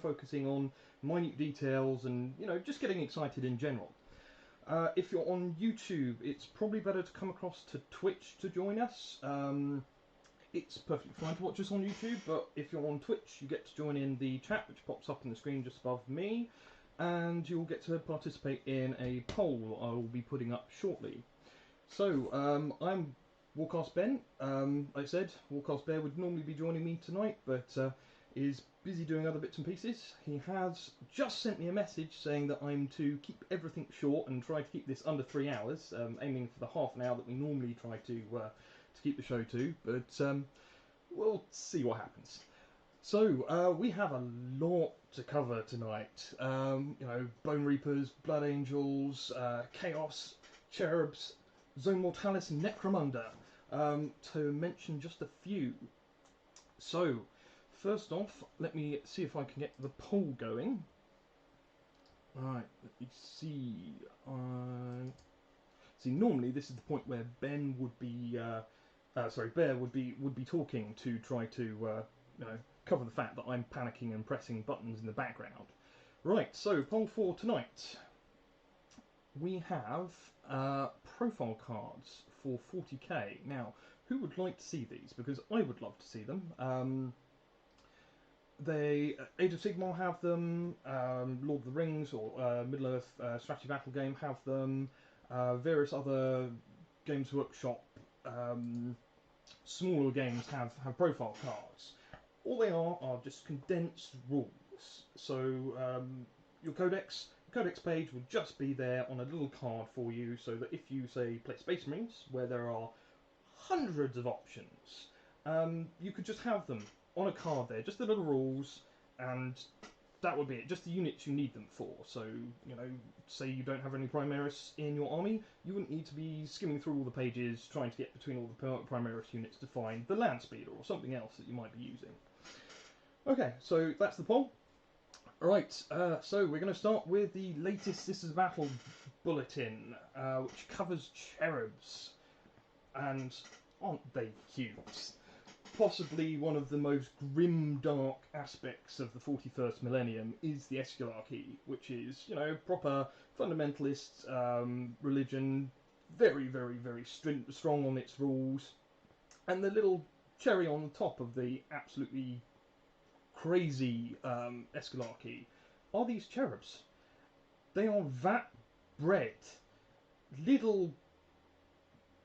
focusing on minute details and, you know, just getting excited in general. If you're on YouTube, it's probably better to come across to Twitch to join us. It's perfectly fine to watch us on YouTube, but if you're on Twitch, you get to join in the chat, which pops up on the screen just above me, and you'll get to participate in a poll I will be putting up shortly. So, I'm Warcast Ben. Like I said, Warcast Bear would normally be joining me tonight, but is busy doing other bits and pieces. He has just sent me a message saying that I'm to keep everything short and try to keep this under 3 hours, aiming for the half an hour that we normally try to keep the show to, but we'll see what happens. So, we have a lot to cover tonight. You know, Bone Reapers, Blood Angels, Chaos, Cherubs, Zone Mortalis, and Necromunda, to mention just a few. So, first off, let me see if I can get the poll going. Right, let me see. See, normally this is the point where Ben would be, Bear would be talking to try to, you know, cover the fact that I'm panicking and pressing buttons in the background. Right, so poll for tonight. We have profile cards for 40k. Now, who would like to see these? Because I would love to see them. Age of Sigmar have them, Lord of the Rings or Middle-earth strategy battle game have them, various other Games Workshop smaller games have profile cards. All they are just condensed rules. So your codex page will just be there on a little card for you, so that if you, say, play Space Marines, where there are hundreds of options, you could just have them on a card there, just the little rules, and that would be it, just the units you need them for. So, you know, say you don't have any Primaris in your army, you wouldn't need to be skimming through all the pages trying to get between all the Primaris units to find the land speeder or something else that you might be using. Okay, so that's the poll. Alright, so we're going to start with the latest Sisters of Battle Bulletin, which covers Cherubs. And aren't they cute? Possibly one of the most grim, dark aspects of the 41st millennium is the Eschalarchy, which is, you know, proper fundamentalist religion, very, very, very strong on its rules, and the little cherry on the top of the absolutely crazy Eschalarchy are these Cherubs. They are vat bred little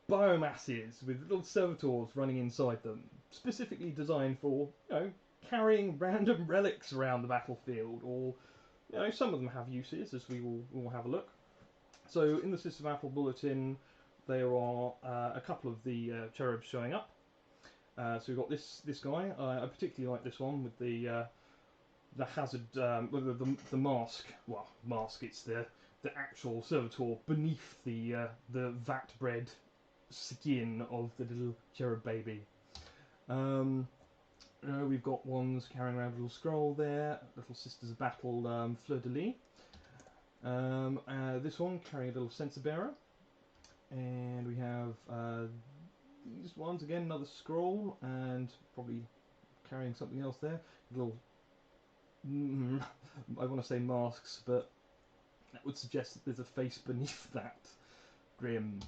biomasses with little servitors running inside them, specifically designed for, you know, carrying random relics around the battlefield, or, you know, some of them have uses, as we will have a look. So in the Sisters of Battle Bulletin, there are a couple of the Cherubs showing up. So we've got this guy. I particularly like this one with the hazard, the mask. Well, mask. It's the actual servitor beneath the vat-bred skin of the little cherub baby. We've got ones carrying around a little scroll there, little Sisters of Battle fleur-de-lis. This one carrying a little censer bearer, and we have these ones again, another scroll, and probably carrying something else there. A little, I want to say masks, but that would suggest that there's a face beneath that. Grim.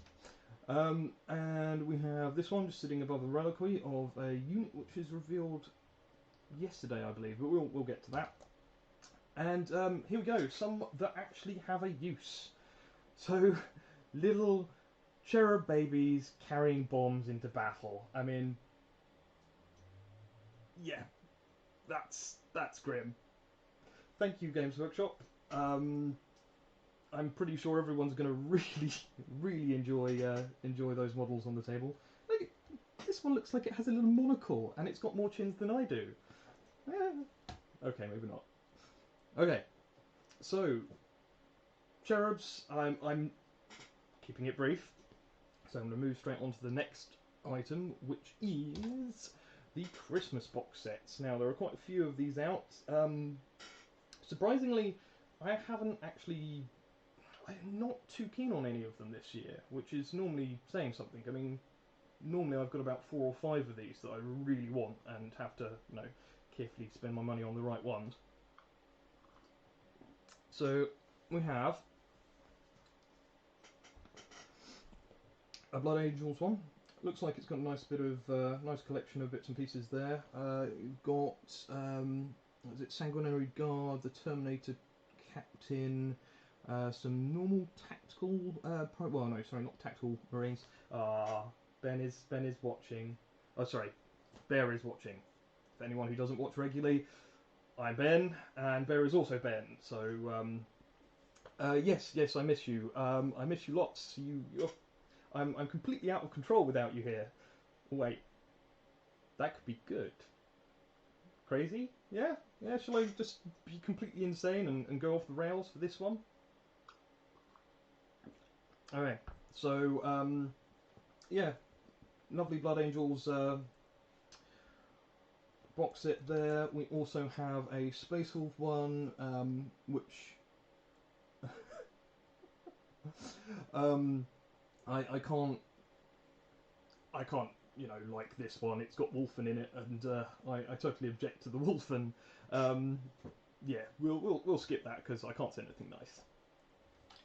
And we have this one just sitting above a reliquary of a unit which is revealed yesterday, I believe, but we'll get to that. And here we go, some that actually have a use. So, little cherub babies carrying bombs into battle. I mean, yeah, that's grim. Thank you, Games Workshop. I'm pretty sure everyone's going to really enjoy those models on the table. Look, this one looks like it has a little monocle, and it's got more chins than I do. Okay, maybe not. Okay, so Cherubs. I'm keeping it brief, so I'm going to move straight on to the next item, which is the Christmas box sets. Now, there are quite a few of these out. Surprisingly, I haven't actually. I'm not too keen on any of them this year, which is normally saying something. I mean, normally I've got about 4 or 5 of these that I really want and have to, you know, carefully spend my money on the right ones. So we have a Blood Angels one. Looks like it's got a nice bit of nice collection of bits and pieces there. You've got what is it, Sanguinary Guard, the Terminator Captain, some normal tactical. Well, no, sorry, not tactical Marines. Ben is watching. Oh, sorry, Bear is watching. For anyone who doesn't watch regularly, I'm Ben, and Bear is also Ben. So yes, I miss you. I miss you lots. I'm completely out of control without you here. Wait, that could be good. Crazy? Yeah? Shall I just be completely insane and go off the rails for this one? Okay, so, yeah, lovely Blood Angels box set there. We also have a Space Wolf one, which I can't, you know, like this one. It's got Wolfen in it, and I totally object to the Wolfen. Yeah, we'll skip that because I can't say anything nice.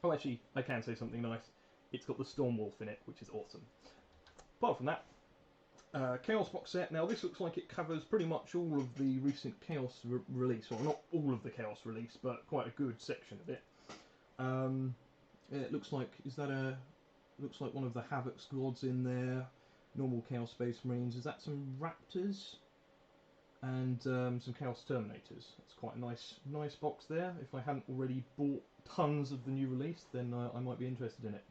Oh, actually, I can say something nice. It's got the Storm Wolf in it, which is awesome. Apart from that, Chaos box set. Now this looks like it covers pretty much all of the recent Chaos release. Well, not all of the Chaos release, but quite a good section of it. Yeah, it looks like looks like one of the Havoc squads in there. Normal Chaos Space Marines. Is that some Raptors? And some Chaos Terminators. It's quite a nice box there. If I hadn't already bought tons of the new release, then I might be interested in it.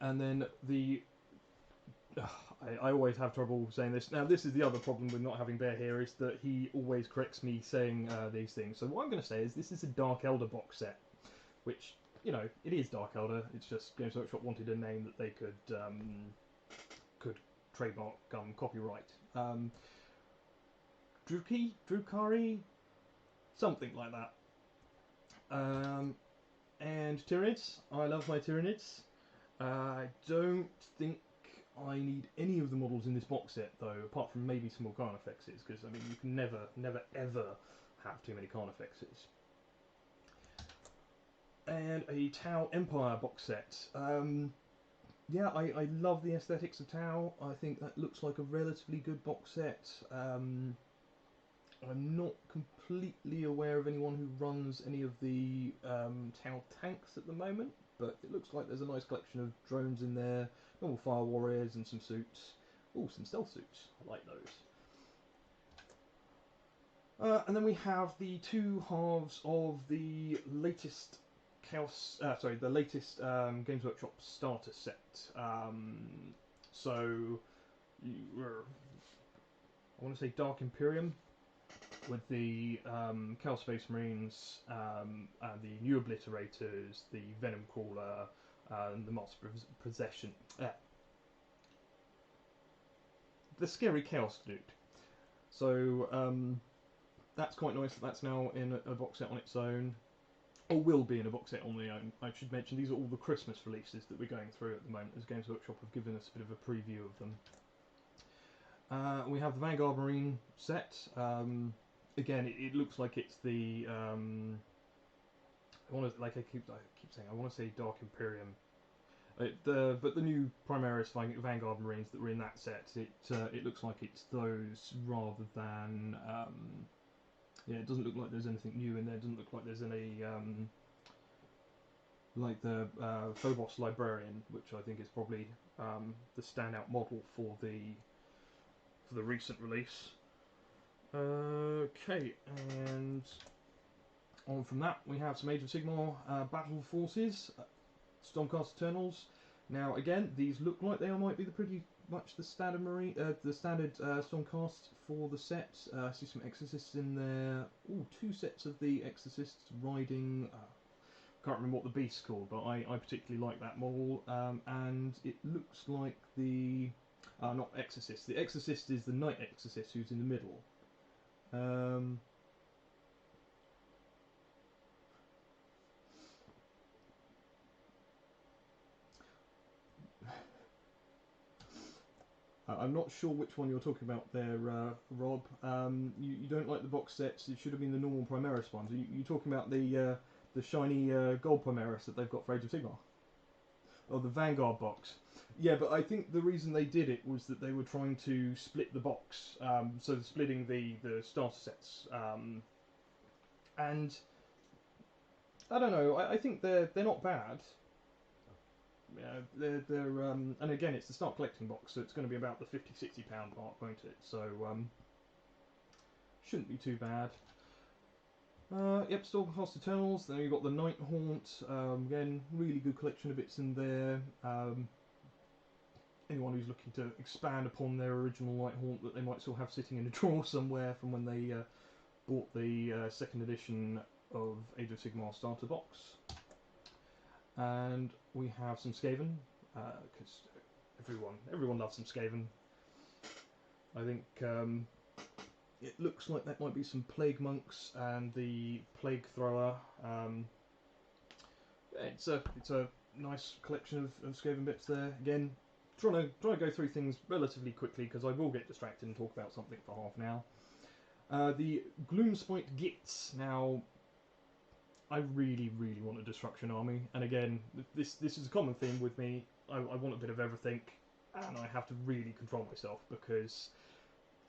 And then the... I always have trouble saying this. Now, this is the other problem with not having Bear here, is that he always corrects me saying these things. So what I'm going to say is this is a Dark Elder box set, which, you know, it is Dark Elder. It's just Games Workshop wanted a name that they could trademark, copyright. Drukari, something like that. And Tyranids. I love my Tyranids. I don't think I need any of the models in this box set, though, apart from maybe some more Carnifexes, because, I mean, you can never, ever have too many Carnifexes. And a Tau Empire box set. Yeah, I love the aesthetics of Tau. I think that looks like a relatively good box set. I'm not completely aware of anyone who runs any of the Tau tanks at the moment, but it looks like there's a nice collection of drones in there, normal fire warriors and some suits. Oh, some stealth suits. I like those. And then we have the two halves of the latest the latest Games Workshop starter set. So, I want to say Dark Imperium with the Chaos Space Marines, the New Obliterators, the Venom Crawler, and the Master Possession. The Scary Chaos Dude. So, that's quite nice that that's now in a box set on its own. Or will be in a box set on their own. I should mention these are all the Christmas releases that we're going through at the moment, as Games Workshop have given us a bit of a preview of them. We have the Vanguard Marine set. Again, it looks like it's the I keep saying, I want to say Dark Imperium. But the new Primaris Vanguard Marines that were in that set, it looks like it's those rather than. Yeah, it doesn't look like there's anything new in there. It doesn't look like there's any like the Phobos Librarian, which I think is probably the standout model for the recent release. Okay, and on from that we have some Age of Sigmar Battle Forces, Stormcast Eternals. Now again, these look like they might be pretty much the standard Stormcast for the set. I see some Exorcists in there. Ooh, two sets of the Exorcists riding. Can't remember what the beast's called, but I particularly like that model. And it looks like the not Exorcist. The Exorcist is the Knight Exorcist, who's in the middle. I'm not sure which one you're talking about there, Rob. You don't like the box sets. It should have been the normal Primaris ones. You talking about the shiny gold Primaris that they've got for Age of Sigmar? Oh, the Vanguard box. Yeah, but I think the reason they did it was that they were trying to split the box, so splitting the starter sets. And I don't know. I think they're not bad. Yeah, they're and again, it's the start collecting box, so it's going to be about the £50–60 mark, won't it? So shouldn't be too bad. Yep, Stormcast Eternals. Then you've got the Night Haunt. Again, really good collection of bits in there. Anyone who's looking to expand upon their original Night Haunt that they might still have sitting in a drawer somewhere from when they bought the second edition of Age of Sigmar starter box. And we have some Skaven, because everyone loves some Skaven. I think it looks like that might be some Plague Monks and the Plague Thrower. It's a nice collection of Skaven bits there. Again, trying to go through things relatively quickly because I will get distracted and talk about something for half an hour. The Gloomspite Gits. Now, I really want a destruction army, and again, this is a common theme with me. I want a bit of everything, and I have to really control myself because,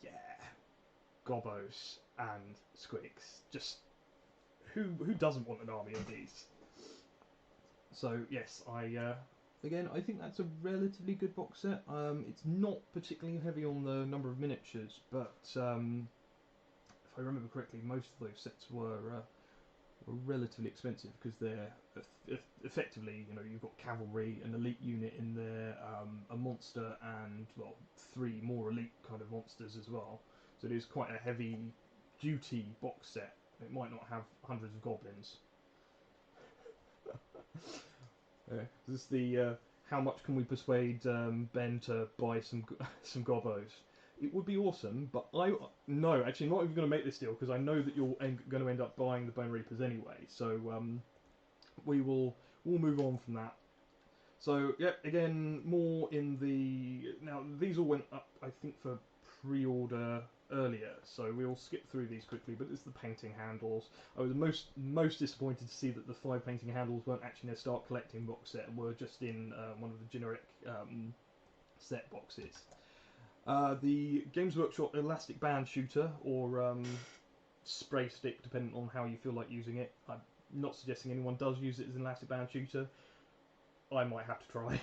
yeah, Gobos and Squigs. Just who doesn't want an army of these? So yes, again, I think that's a relatively good box set. It's not particularly heavy on the number of miniatures, but if I remember correctly, most of those sets were relatively expensive because they're effectively, you've got cavalry, an elite unit in there, a monster, and well, 3 more elite kind of monsters as well. So it is quite a heavy duty box set. It might not have hundreds of goblins. This is the how much can we persuade Ben to buy some gobos? It would be awesome, but no, actually, I'm not even going to make this deal because I know that you're going to end up buying the Bone Reapers anyway. So we'll move on from that. So yeah, again, more in the now these all went up, I think, for pre-order earlier, so we'll skip through these quickly. But this is the painting handles. I was most disappointed to see that the 5 painting handles weren't actually in a start collecting box set and were just in one of the generic set boxes. The Games Workshop elastic band shooter, or spray stick, depending on how you feel like using it. I'm not suggesting anyone does use it as an elastic band shooter. I might have to try.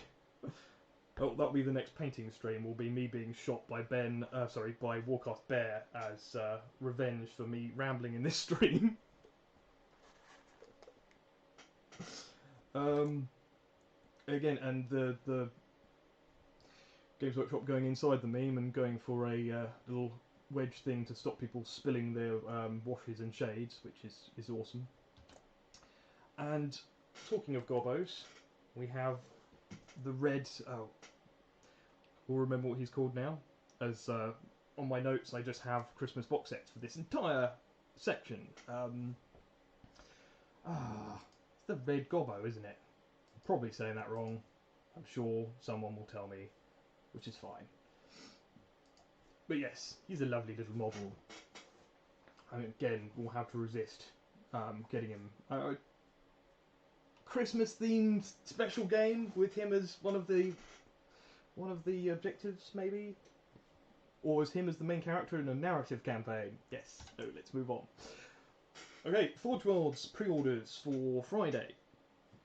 Oh, that'll be the next painting stream. Will be me being shot by by Warcast Bear as revenge for me rambling in this stream. Again, and the Games Workshop going inside the meme and going for a little wedge thing to stop people spilling their washes and shades, which is awesome. And talking of gobos, we have the red. Oh, we'll remember what he's called now. As on my notes, I just have Christmas box sets for this entire section. It's the red gobbo, isn't it? I'm probably saying that wrong. I'm sure someone will tell me, which is fine. But yes, he's a lovely little model. I mean, again, we'll have to resist getting him. Christmas-themed special game with him as one of the objectives, maybe, or as him as the main character in a narrative campaign. Yes. No, let's move on. Okay, Forgeworld's pre-orders for Friday.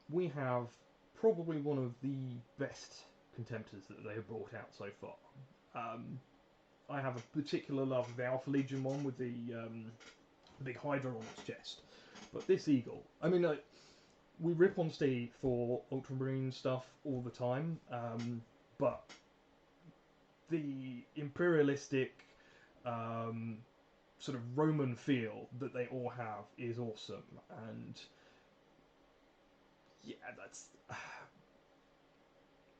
We have probably one of the best contemptors that they have brought out so far. I have a particular love of the Alpha Legion one with the big Hydra on its chest, but this Eagle, I mean, we rip on Steve for Ultramarine stuff all the time, but the imperialistic sort of Roman feel that they all have is awesome, and yeah, that's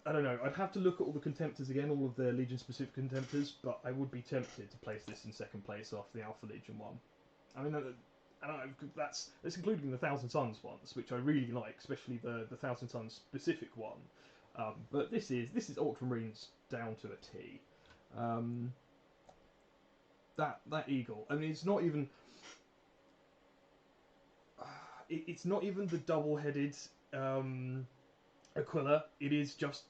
I don't know, I'd have to look at all the contemptors again, all of their Legion specific contemptors, but I would be tempted to place this in second place after the Alpha Legion one. I mean, I don't know, that's including the Thousand Suns ones, which I really like, especially the Thousand Suns specific one. But this is Ultramarines down to a T. That eagle. I mean, it's not even. It's not even the double-headed Aquila. It is just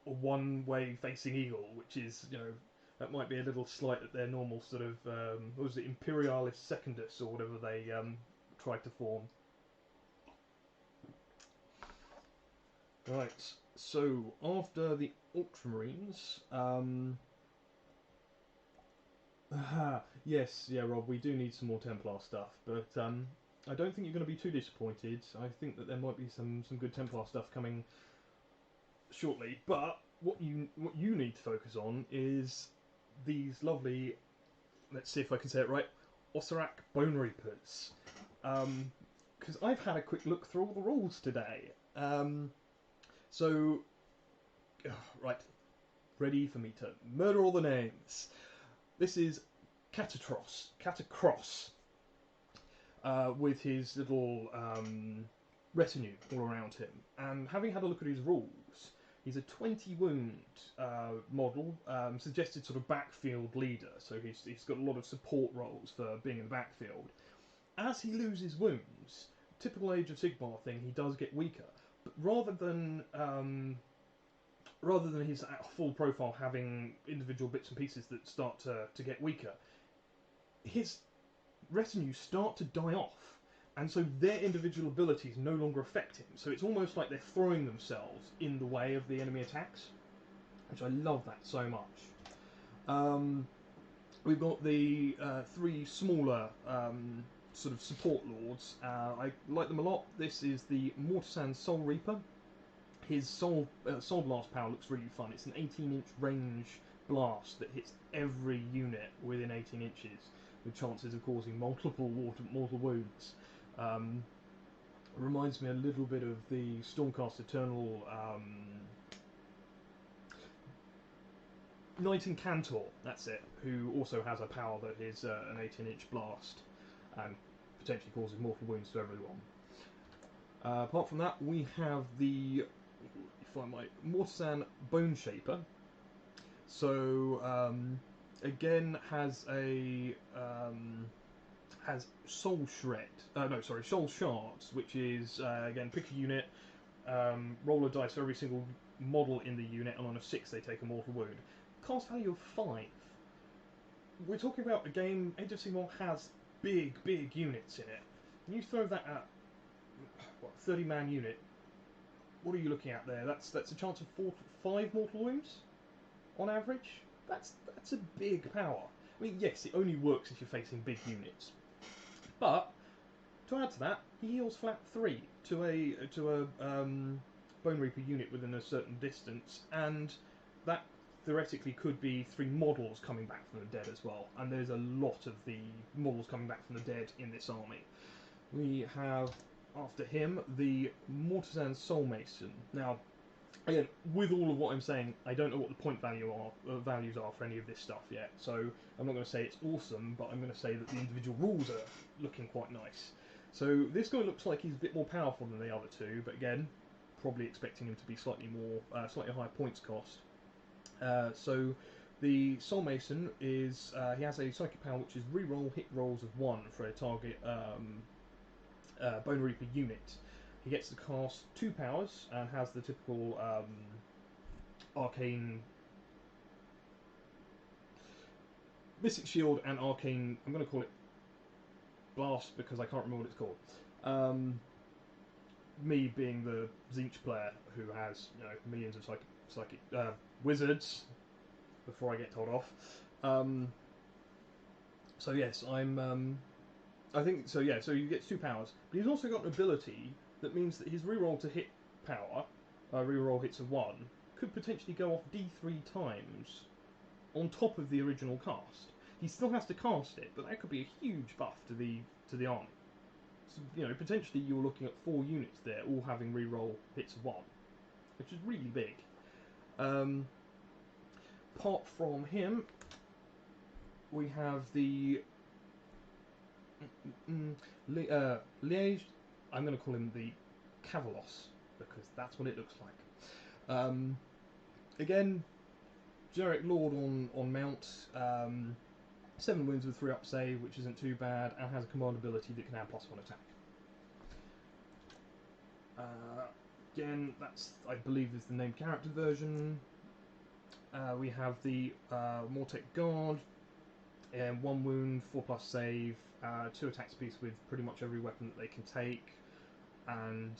a one-way facing eagle, which is, you know, that might be a little slight at their normal sort of what was it, Imperialis Secundus or whatever they tried to form. Right. So after the Ultramarines, yes, yeah, Rob, we do need some more Templar stuff, but I don't think you're going to be too disappointed. I think that there might be some good Templar stuff coming shortly. But what you need to focus on is these lovely, let's see if I can say it right, Osiric Bone Reapers. Because I've had a quick look through all the rules today. So, right, ready for me to murder all the names. This is Catacross, with his little retinue all around him. And having had a look at his rules, he's a 20 wound model, suggested sort of backfield leader. So he's got a lot of support roles for being in the backfield. As he loses wounds, typical Age of Sigmar thing, he does get weaker. But rather than his full profile having individual bits and pieces that start to get weaker, his retinue start to die off, and so their individual abilities no longer affect him. So it's almost like they're throwing themselves in the way of the enemy attacks, which I love that so much. We've got the three smaller sort of support lords. I like them a lot. This is the Mortisan Soul Reaper. His Soul Blast power looks really fun. It's an 18-inch range blast that hits every unit within 18 inches, with chances of causing multiple mortal wounds. Reminds me a little bit of the Stormcast Eternal Knight in Cantor, that's it, who also has a power that is an 18-inch blast and potentially causes mortal wounds to everyone. Apart from that, we have the, if I might, Mortisan Bone Shaper. So again has a has Soul Shred. Soul Shards, which is again pick a unit, roll a dice for every single model in the unit, and on a 6 they take a mortal wound. Cast value of 5. We're talking about a game. Age of Sigmar has big units in it. You throw that at what, 30-man unit. What are you looking at there? That's a chance of 4 to 5 mortal wounds on average. That's a big power. I mean, yes, it only works if you're facing big units. But to add to that, he heals flat 3 to a Bone Reaper unit within a certain distance, and that theoretically could be 3 models coming back from the dead as well. And there's a lot of the models coming back from the dead in this army. We have, after him, the Mortisan Soul Mason. Now, again, with all of what I'm saying, I don't know what the point values are for any of this stuff yet, so I'm not going to say it's awesome, but I'm going to say that the individual rules are looking quite nice. So this guy looks like he's a bit more powerful than the other two, but again, probably expecting him to be slightly higher points cost. So the Soul Mason is he has a psychic power which is reroll hit rolls of 1 for a target Bone Reaper unit. He gets to cast 2 powers and has the typical arcane Mystic Shield and arcane. I'm going to call it Blast because I can't remember what it's called. Me being the Tzeentch player who has, you know, millions of psychic wizards before I get told off. So yes, I think so. Yeah, so he gets 2 powers, but he's also got an ability that means that his reroll to hit power, reroll hits of 1, could potentially go off D3 times on top of the original cast. He still has to cast it, but that could be a huge buff to the army. So, you know, potentially you're looking at 4 units there, all having reroll hits of 1, which is really big. Apart from him, we have the Liège. I'm going to call him the Cavalos because that's what it looks like. Again, generic Lord on mount. 7 wounds with 3 up save, which isn't too bad, and has a command ability that can add +1 attack. Again, that's, I believe, is the named character version. We have the Mortec Guard, 1 wound, 4+ save, 2 attacks apiece with pretty much every weapon that they can take, and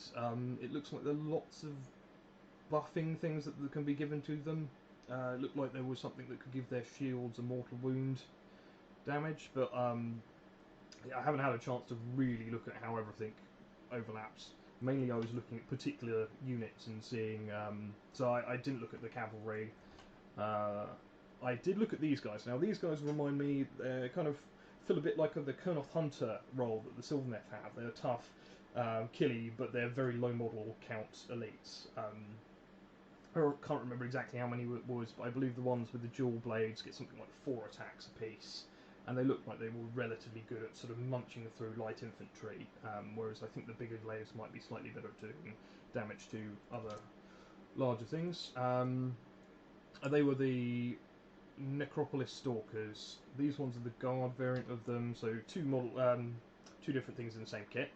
it looks like there are lots of buffing things that can be given to them. It looked like there was something that could give their shields a mortal wound damage, but I haven't had a chance to really look at how everything overlaps. Mainly I was looking at particular units and seeing, so I didn't look at the cavalry. I did look at these guys. Now these guys remind me, they kind of feel a bit like the Kurnoth Hunter role that the Sylvaneth have. They're tough, killy, but they're very low model count elites. I can't remember exactly how many it was, but I believe the ones with the dual blades get something like 4 attacks apiece, and they look like they were relatively good at sort of munching through light infantry, whereas I think the bigger glaives might be slightly better at doing damage to other larger things. They were the Necropolis Stalkers. These ones are the Guard variant of them, so 2 different things in the same kit.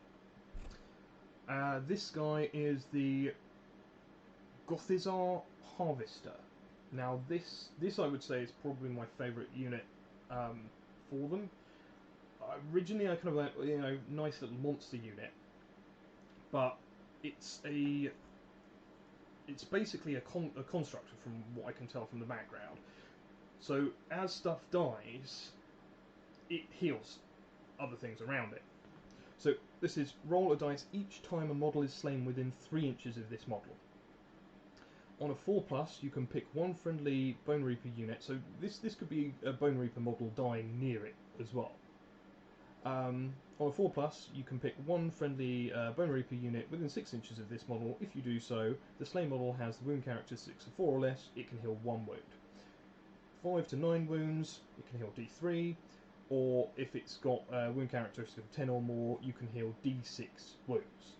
This guy is the Gothizar Harvester. Now this I would say is probably my favourite unit for them. Originally I kind of went, you know, nice little monster unit, but it's basically a constructor from what I can tell from the background. So as stuff dies, it heals other things around it. So this is roll a dice each time a model is slain within 3 inches of this model. On a 4+, you can pick 1 friendly Bone Reaper unit, so this could be a Bone Reaper model dying near it as well. On a 4+, you can pick 1 friendly Bone Reaper unit within 6 inches of this model. If you do so, the slain model has the wound characteristics of 4 or less, it can heal 1 wound. 5 to 9 wounds, it can heal D3, or if it's got a wound characteristic of 10 or more, you can heal D6 wounds.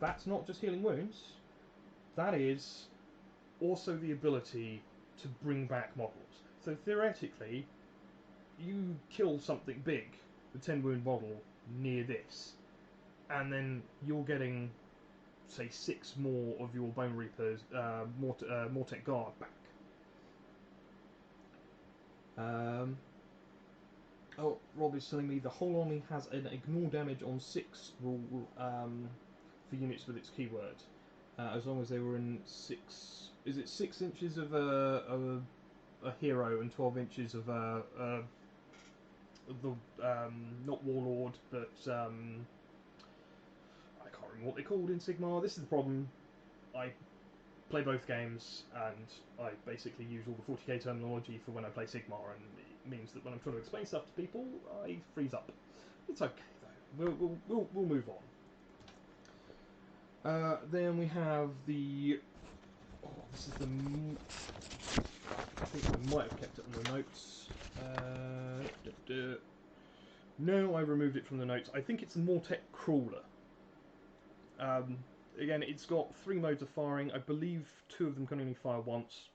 That's not just healing wounds, that is also the ability to bring back models. So theoretically, you kill something big, the 10 wound model, near this, and then you're getting, say, 6 more of your Bone Reapers, Mortec Guard back. Oh, Rob is telling me the whole army has an ignore damage on 6 rule for units with its keyword, as long as they were in 6. Is it 6 inches of a hero and 12 inches of the not Warlord, but I can't remember what they're called in Sigmar. This is the problem. I play both games, and I basically use all the 40k terminology for when I play Sigmar, and it means that when I'm trying to explain stuff to people, I freeze up. It's okay though. We'll move on. Then we have the. Oh, this is the. I think I might have kept it on the notes. No, I removed it from the notes. I think it's the Mortec Crawler. Again, it's got 3 modes of firing. I believe 2 of them can only fire once.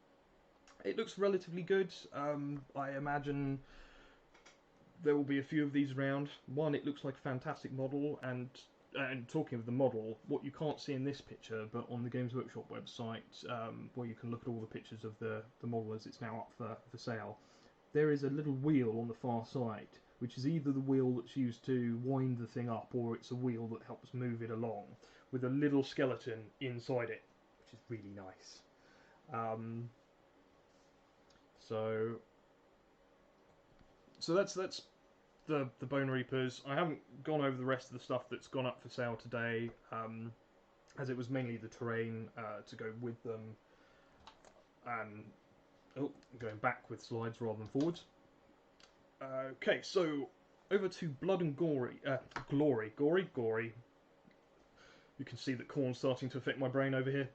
It looks relatively good. I imagine there will be a few of these around. One, it looks like a fantastic model, and talking of the model, what you can't see in this picture, but on the Games Workshop website, where you can look at all the pictures of the model as it's now up for sale, there is a little wheel on the far side, which is either the wheel that's used to wind the thing up, or it's a wheel that helps move it along, with a little skeleton inside it, which is really nice. So that's the Bone Reapers. I haven't gone over the rest of the stuff that's gone up for sale today, as it was mainly the terrain to go with them, and going back with slides rather than forwards. Okay, so over to Blood and Glory. You can see that corn's starting to affect my brain over here.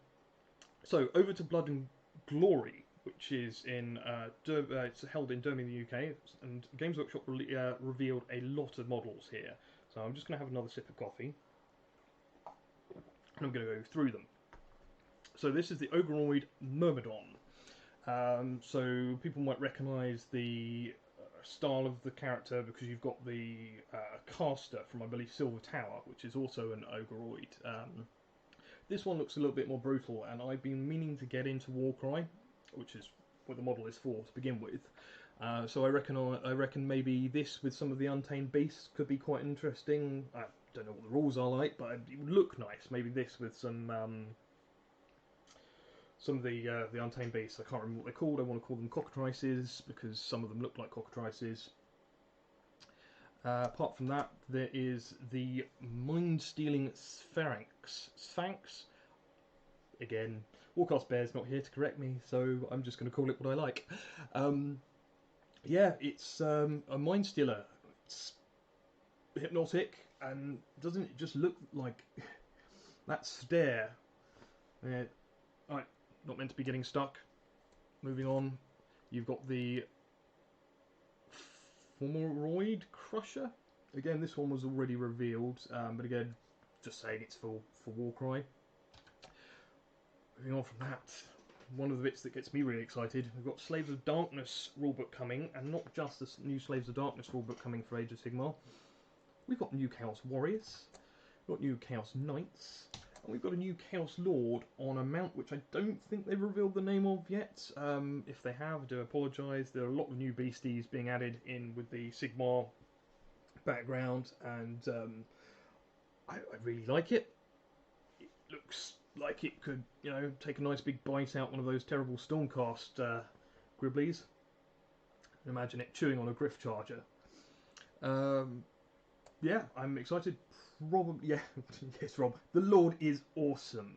So over to Blood and Glory, which is in it's held in Durham in the UK, and Games Workshop revealed a lot of models here. So I'm just going to have another sip of coffee, and I'm going to go through them. So this is the Ogreoid Myrmidon. So people might recognise the style of the character because you've got the caster from, I believe, Silver Tower, which is also an ogreoid. This one looks a little bit more brutal, and I've been meaning to get into Warcry, which is what the model is for to begin with. So I reckon maybe this with some of the Untamed Beasts could be quite interesting. I don't know what the rules are like, but it would look nice. Maybe this with some of the Untamed Beasts. I can't remember what they're called. I want to call them cockatrices because some of them look like cockatrices. Apart from that, there is the mind-stealing Sphinx. Again, Warcast Bear's not here to correct me, so I'm just going to call it what I like. Yeah, it's a mind stealer. It's hypnotic, and doesn't it just look like that stare? Right, not meant to be getting stuck. Moving on, you've got the Forgeworld Crusher. Again, this one was already revealed, but again, just saying it's for Warcry. Moving on from that, one of the bits that gets me really excited, we've got Slaves of Darkness rulebook coming, and not just the new Slaves of Darkness rulebook coming for Age of Sigmar. We've got new Chaos Warriors, we've got new Chaos Knights, and we've got a new Chaos Lord on a mount which I don't think they've revealed the name of yet. If they have, I do apologise. There are a lot of new beasties being added in with the Sigmar background, and I really like it. It looks like it could, you know, take a nice big bite out one of those terrible Stormcast Gribblies. Imagine it chewing on a Griff Charger. Yeah, I'm excited. Probably, yeah, yes, Rob. The Lord is awesome.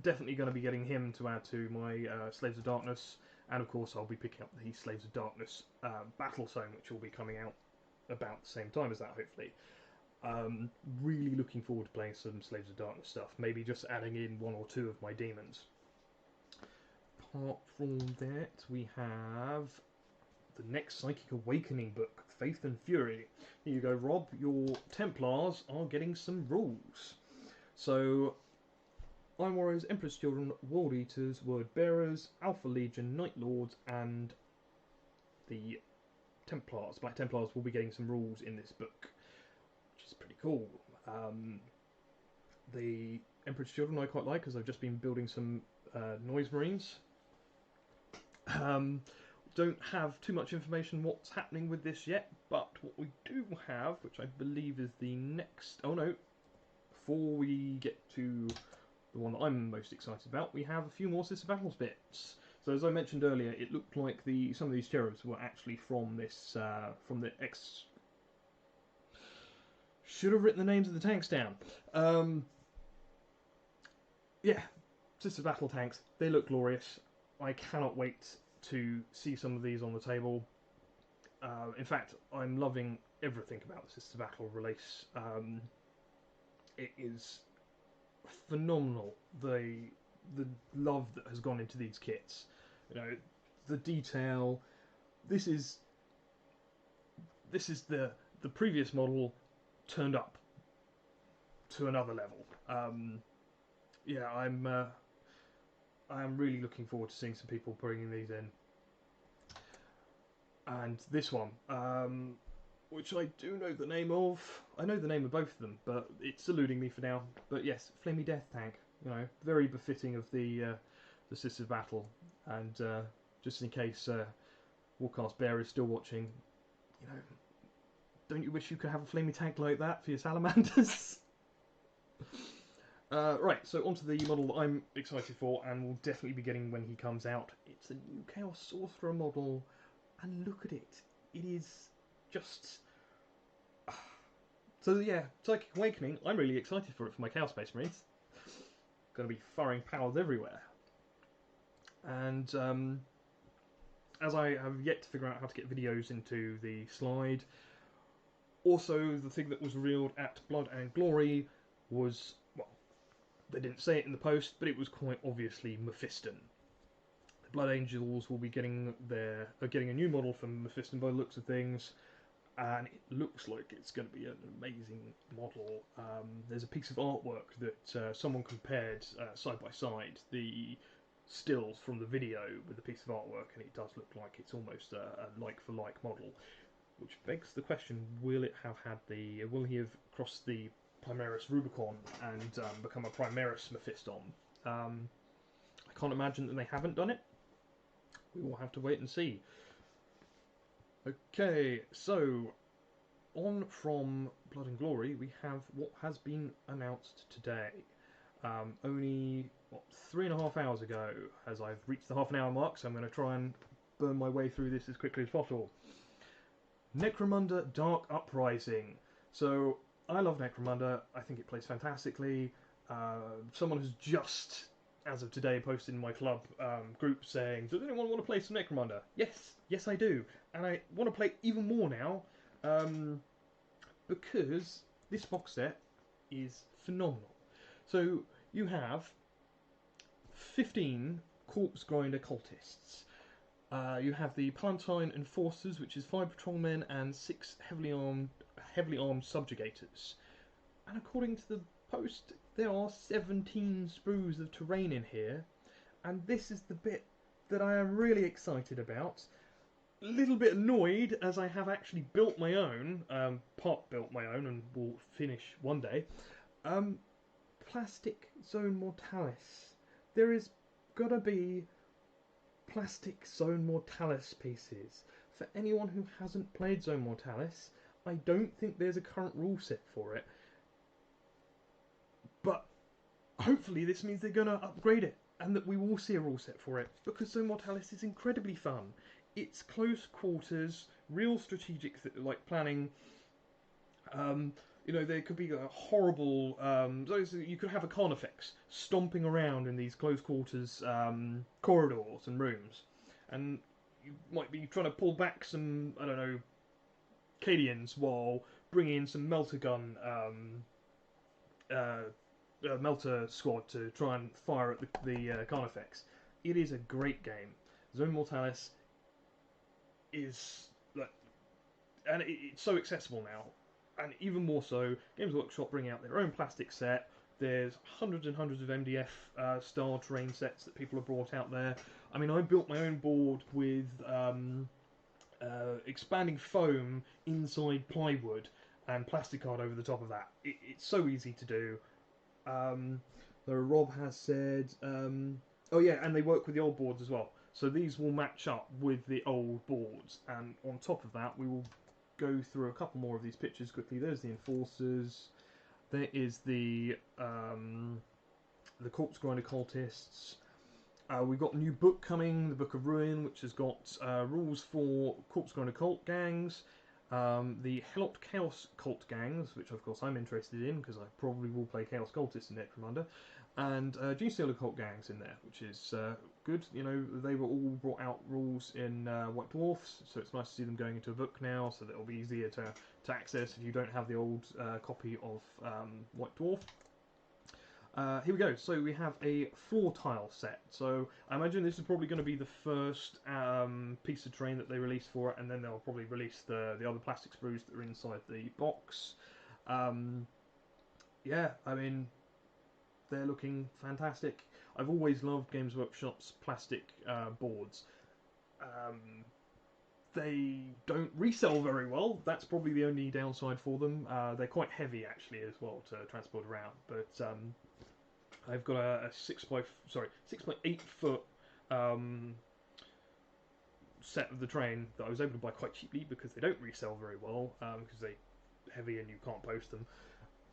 Definitely going to be getting him to add to my Slaves of Darkness, and of course I'll be picking up the Slaves of Darkness Battle Zone, which will be coming out about the same time as that, hopefully. Really looking forward to playing some Slaves of Darkness stuff. Maybe just adding in one or two of my demons. Apart from that, we have the next Psychic Awakening book, Faith and Fury. Here you go, Rob. Your Templars are getting some rules. So, Iron Warriors, Emperor's Children, World Eaters, Word Bearers, Alpha Legion, Night Lords, and the Templars, Black Templars, will be getting some rules in this book, which is pretty cool. The Emperor's Children I quite like, because I've just been building some Noise Marines. Don't have too much information what's happening with this yet, but what we do have, which I believe is the next... Oh no, before we get to the one that I'm most excited about, we have a few more Sister Battles bits. So as I mentioned earlier, it looked like some of these Cherubs were actually from this, from the X... Should have written the names of the tanks down. Yeah, Sister Battle tanks, they look glorious. I cannot wait to see some of these on the table. In fact, I'm loving everything about the Sister Battle release. It is phenomenal, the love that has gone into these kits. You know, the detail. This is the previous model turned up to another level. Yeah, I am really looking forward to seeing some people bringing these in. And this one, which I do know the name of. I know the name of both of them, but it's eluding me for now. But yes, Flamey Death Tank. You know, very befitting of the Sisters Battle. And just in case Warcast Bear is still watching, you know, don't you wish you could have a Flamey Tank like that for your Salamanders? Right, so onto the model that I'm excited for, and will definitely be getting when he comes out. It's a new Chaos Sorcerer model, and look at it. It is just... So yeah, Psychic Awakening, I'm really excited for it for my Chaos Space Marines. Going to be firing powers everywhere. And as I have yet to figure out how to get videos into the slide, also the thing that was revealed at Blood and Glory was... They didn't say it in the post, but it was quite obviously Mephiston. The Blood Angels will be getting a new model from Mephiston by the looks of things, and it looks like it's going to be an amazing model. There's a piece of artwork that someone compared side by side the stills from the video with a piece of artwork, and it does look like it's almost a like-for-like model. Which begs the question: will he have crossed the Primaris Rubicon and become a Primaris Mephiston? I can't imagine that they haven't done it. We will have to wait and see. Okay, so on from Blood and Glory, we have what has been announced today. Only 3.5 hours ago, as I've reached the half-an-hour mark, so I'm going to try and burn my way through this as quickly as possible. Necromunda Dark Uprising. So, I love Necromunda. I think it plays fantastically. Someone has just, as of today, posted in my club group saying, does anyone want to play some Necromunda? Yes I do. And I want to play even more now, because this box set is phenomenal. So, you have 15 Corpse Grinder Cultists. You have the Palatine Enforcers, which is 5 patrolmen and 6 heavily armed subjugators. And according to the post, there are 17 sprues of terrain in here. And this is the bit that I am really excited about. A little bit annoyed, as I have actually built my own, part built my own, and will finish one day. Plastic Zone Mortalis. There is gotta be plastic Zone Mortalis pieces. For anyone who hasn't played Zone Mortalis, I don't think there's a current rule set for it. But hopefully this means they're going to upgrade it, and that we will see a rule set for it, because Zone Mortalis is incredibly fun. It's close quarters, real strategic like planning. You know, there could be a horrible... so you could have a Carnifex stomping around in these close quarters corridors and rooms. And you might be trying to pull back some, I don't know, Cadians while bringing in some Melter Gun Melter Squad to try and fire at the Carnifex. It is a great game. Zone Mortalis is... and it's so accessible now. And even more so, Games Workshop bring out their own plastic set. There's hundreds and hundreds of MDF style terrain sets that people have brought out there. I mean, I built my own board with expanding foam inside plywood and plastic art over the top of that. It's so easy to do. Rob has said... oh yeah, and they work with the old boards as well. So these will match up with the old boards. And on top of that, we will go through a couple more of these pictures quickly. There's the Enforcers. There is the Corpse Grinder Cultists. We've got a new book coming, the Book of Ruin, which has got rules for Corpse Grinder Cult gangs, the Helot Chaos Cult gangs, which of course I'm interested in because I probably will play Chaos Cultists in Necromunda, and Genestealer Cult gangs in there, which is good. You know, they were all brought out rules in White Dwarfs, so it's nice to see them going into a book now, so that it'll be easier to access if you don't have the old copy of White Dwarf. Here we go. So we have a 4-tile set. So I imagine this is probably going to be the first piece of terrain that they release for it, and then they'll probably release the other plastic sprues that are inside the box. Yeah, I mean, they're looking fantastic. I've always loved Games Workshop's plastic boards. They don't resell very well. That's probably the only downside for them. They're quite heavy actually as well to transport around. But I've got a 6.8 foot set of the train that I was able to buy quite cheaply because they don't resell very well because they're heavy and you can't post them.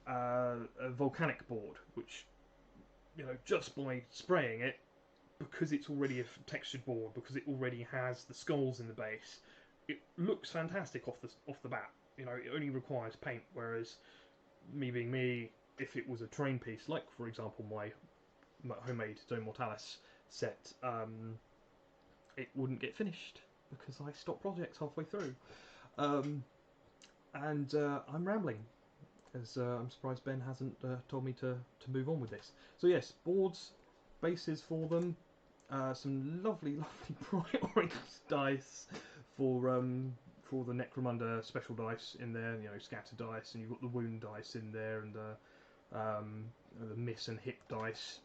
A volcanic board, which, you know, just by spraying it, because it's already a textured board, because it already has the skulls in the base, it looks fantastic off the bat. You know, it only requires paint, whereas me being me, if it was a terrain piece, like for example my homemade Zone Mortalis set, it wouldn't get finished because I stop projects halfway through. And I'm rambling, as I'm surprised Ben hasn't told me to move on with this. So yes, boards, bases for them, some lovely bright orange dice for the Necromunda special dice in there, you know, scatter dice, and you've got the wound dice in there, and the miss and hit dice.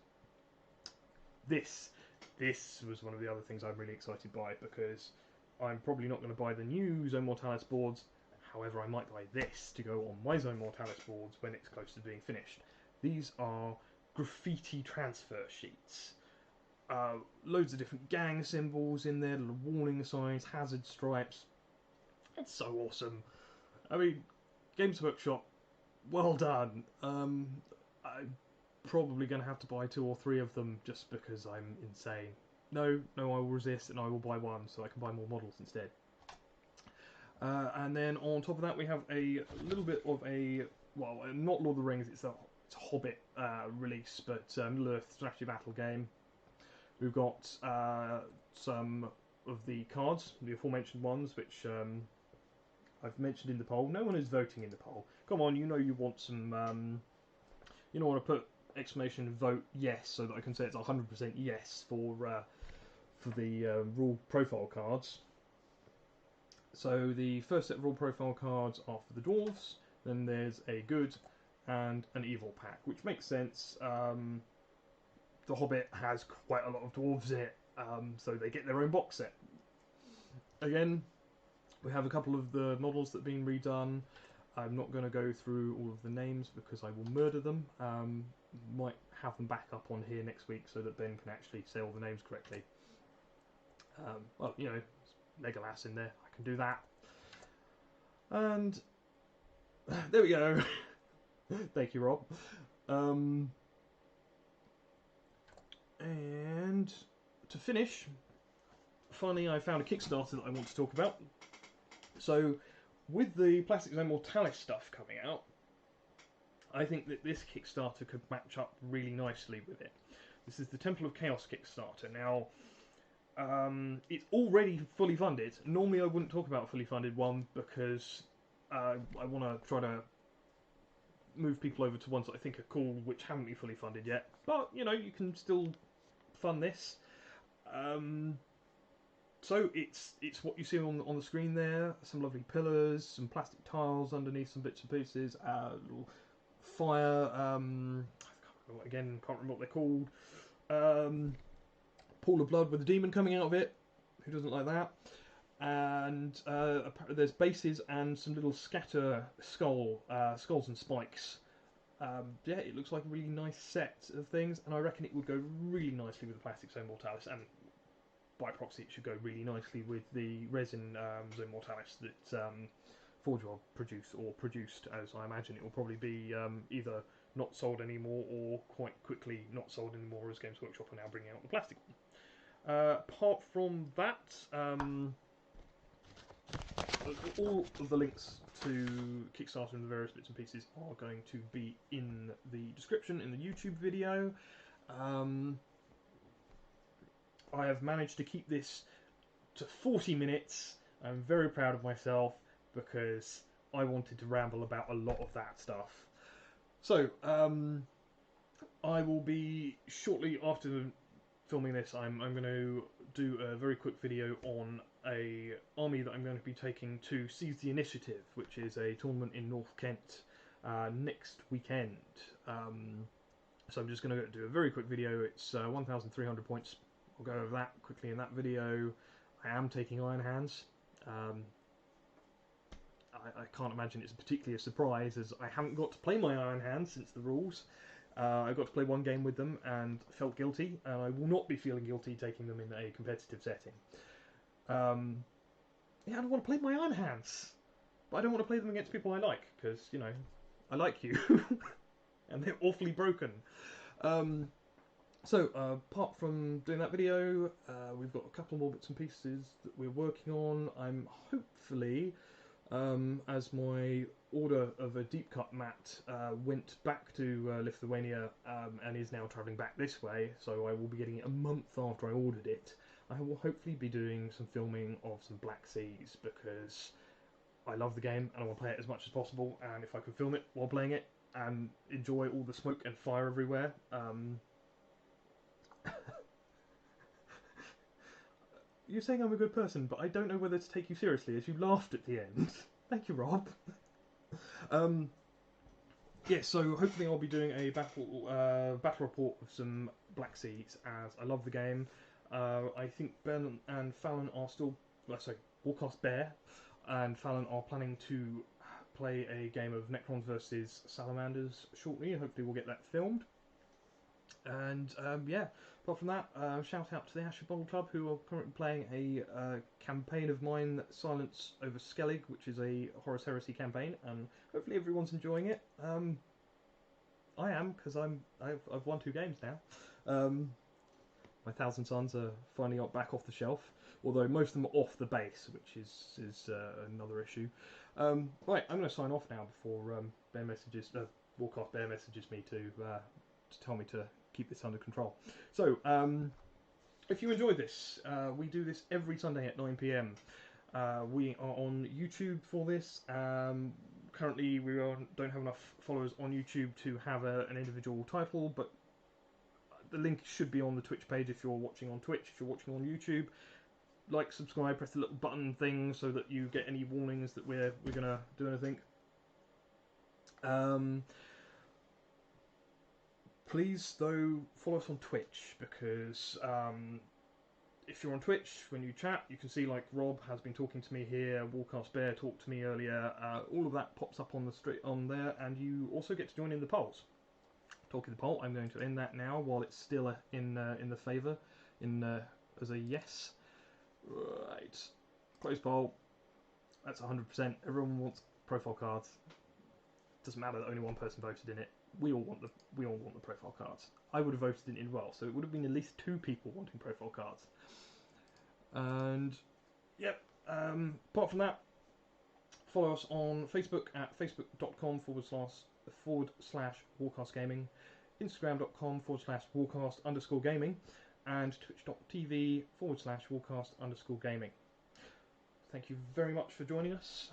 This this was one of the other things I'm really excited by, because I'm probably not going to buy the new Zone Mortalis boards. However, I might buy this to go on my Zone Mortalis boards when it's close to being finished. These are graffiti transfer sheets. Loads of different gang symbols in there, little warning signs, hazard stripes. It's so awesome. I mean, Games Workshop, well done. I'm probably going to have to buy 2 or 3 of them just because I'm insane. No, I will resist and I will buy one so I can buy more models instead. And then on top of that we have a little bit of a, well, not Lord of the Rings, it's a Hobbit release, but Middle Earth strategy battle game. We've got some of the cards, the aforementioned ones, which I've mentioned in the poll. No one is voting in the poll. Come on, you know you want some, you know, want to put exclamation vote yes so that I can say it's 100% yes for the rule profile cards. So the first set of rule profile cards are for the dwarves, then there's a good and an evil pack, which makes sense. The Hobbit has quite a lot of dwarves in it, so they get their own box set. Again, we have a couple of the models that have been redone. I'm not going to go through all of the names because I will murder them. Might have them back up on here next week so that Ben can actually say all the names correctly. Well, you know, Legolas in there, I can do that. And there we go. Thank you, Rob. And to finish, finally I found a Kickstarter that I want to talk about. So, with the Plastic Zone Mortalis stuff coming out, I think that this Kickstarter could match up really nicely with it. This is the Temple of Chaos Kickstarter. Now, it's already fully funded. Normally I wouldn't talk about a fully funded one because I want to try to move people over to ones that I think are cool which haven't been fully funded yet. But, you know, you can still fund this. So it's what you see on the screen there. Some lovely pillars, some plastic tiles underneath some bits and pieces, little fire, can't remember what they're called. Pool of blood with a demon coming out of it. Who doesn't like that? And there's bases and some little scatter skulls and spikes. Yeah, it looks like a really nice set of things, and I reckon it would go really nicely with the Plastic Zone Mortalis, and by proxy it should go really nicely with the resin Zone Mortalis that Forgeworld produced, as I imagine it will probably be either not sold anymore or quite quickly not sold anymore, as Games Workshop are now bringing out the plastic one. Apart from that, all of the links to Kickstarter and the various bits and pieces are going to be in the description in the YouTube video. I have managed to keep this to 40 minutes. I'm very proud of myself because I wanted to ramble about a lot of that stuff. So, I will be shortly after filming this, I'm going to do a very quick video on a army that I'm going to be taking to Seize the Initiative, which is a tournament in North Kent next weekend. So I'm just going to do a very quick video. It's 1,300 points. I'll go over that quickly in that video. I am taking Iron Hands. I can't imagine it's particularly a surprise, as I haven't got to play my Iron Hands since the rules. I got to play one game with them and felt guilty, and I will not be feeling guilty taking them in a competitive setting. Yeah, I don't want to play my Iron Hands, but I don't want to play them against people I like, because, you know, I like you, and they're awfully broken. So, apart from doing that video, we've got a couple more bits and pieces that we're working on. I'm hopefully, as my order of a deep cut mat went back to Lithuania and is now travelling back this way, so I will be getting it a month after I ordered it. I will hopefully be doing some filming of some Black Seas, because I love the game and I want to play it as much as possible, and if I can film it while playing it and enjoy all the smoke and fire everywhere, you're saying I'm a good person, but I don't know whether to take you seriously, as you laughed at the end. Thank you, Rob. Yeah, so hopefully I'll be doing a battle report of some Black Seas, as I love the game. I think Ben and Fallon are still, let's say, Warcast Bear and Fallon are planning to play a game of Necrons versus Salamanders shortly. Hopefully we'll get that filmed. And yeah, apart from that, shout out to the Asher Bowl Club, who are currently playing a campaign of mine, Silence over Skellig, which is a Horus Heresy campaign, and hopefully everyone's enjoying it. I am, because I've won 2 games now. My Thousand Suns are finally back off the shelf, although most of them are off the base, which is another issue. Right, I'm going to sign off now before Warcast Bear messages me to tell me to keep this under control. So, if you enjoyed this, we do this every Sunday at 9 PM. We are on YouTube for this. Currently, we don't have enough followers on YouTube to have an individual title, but the link should be on the Twitch page if you're watching on Twitch. If you're watching on YouTube, like, subscribe, press the little button thing so that you get any warnings that we're gonna do anything. Please, though, follow us on Twitch, because if you're on Twitch, when you chat, you can see, like, Rob has been talking to me here, Warcast Bear talked to me earlier, all of that pops up on there, and you also get to join in the polls. Talking the poll, I'm going to end that now while it's still in the favour, as a yes. Right, close poll. That's 100%. Everyone wants profile cards. Doesn't matter that only one person voted in it. We all want the profile cards. I would have voted in it as well, so it would have been at least 2 people wanting profile cards. And yep. Apart from that, follow us on Facebook at facebook.com/Warcast Gaming, Instagram.com/Warcast_gaming, and twitch.tv/Warcast_gaming. Thank you very much for joining us.